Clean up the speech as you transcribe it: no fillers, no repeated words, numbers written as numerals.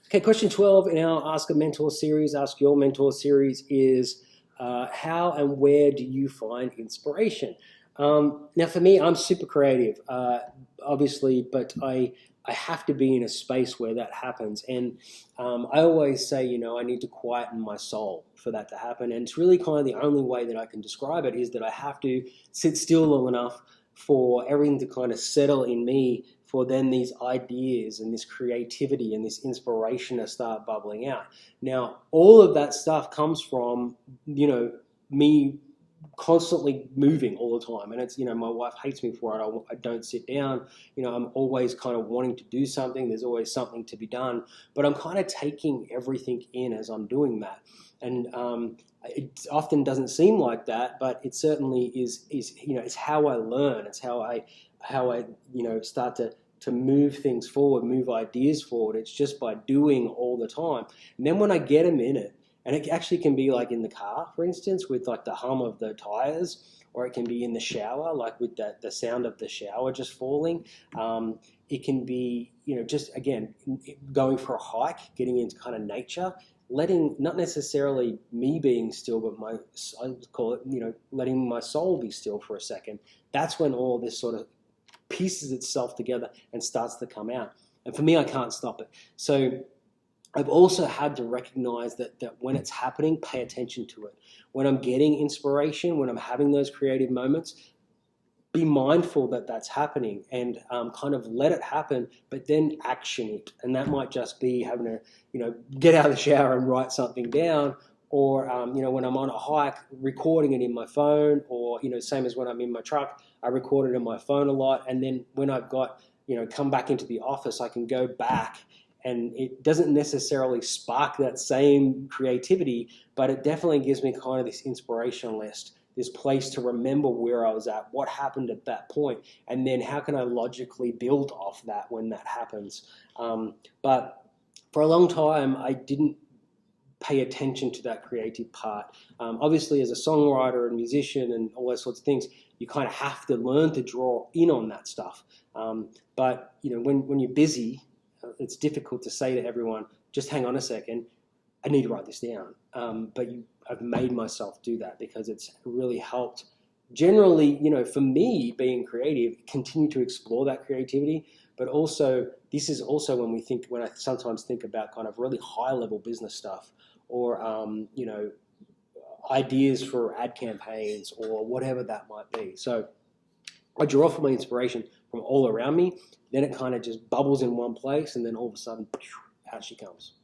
Okay, question 12 in our Ask a Mentor series, Ask Your Mentor series is how and where do you find inspiration? Now, for me, I'm super creative, obviously, but I have to be in a space where that happens. And I always say, I need to quieten my soul for that to happen. And it's really kind of the only way that I can describe it is that I have to sit still long enough for everything to kind of settle in me, for then these ideas and this creativity and this inspiration to start bubbling out. Now, all of that stuff comes from, me constantly moving all the time. And it's, my wife hates me for it. I don't sit down. I'm always kind of wanting to do something. There's always something to be done. But I'm kind of taking everything in as I'm doing that. And it often doesn't seem like that, but it certainly is. It's how I learn. It's how I start to move things forward, move ideas forward. It's just by doing all the time. And then when I get a minute, and it actually can be like in the car, for instance, with like the hum of the tires, or it can be in the shower, like with the sound of the shower just falling. It can be, just again, going for a hike, getting into kind of nature, letting, not necessarily me being still, but I call it, letting my soul be still for a second. That's when all this sort of pieces itself together and starts to come out. And for me, I can't stop it. So I've also had to recognize that when it's happening, pay attention to it. When I'm getting inspiration, when I'm having those creative moments, be mindful that that's happening and kind of let it happen, but then action it. And that might just be having to, get out of the shower and write something down, or, when I'm on a hike, recording it in my phone, or, same as when I'm in my truck, I record it in my phone a lot. And then when I've got, come back into the office, I can go back, and it doesn't necessarily spark that same creativity, but it definitely gives me kind of this inspiration list, this place to remember where I was at, what happened at that point, and then how can I logically build off that when that happens. But for a long time, I didn't pay attention to that creative part. Obviously, as a songwriter and musician and all those sorts of things, you kind of have to learn to draw in on that stuff. But when you're busy, it's difficult to say to everyone, just hang on a second, I need to write this down. But I've made myself do that because it's really helped. Generally, for me, being creative, continue to explore that creativity. But also, this is also when I sometimes think about kind of really high level business stuff, or ideas for ad campaigns or whatever that might be. So I draw from my inspiration from all around me. Then it kind of just bubbles in one place, and then all of a sudden, out she comes.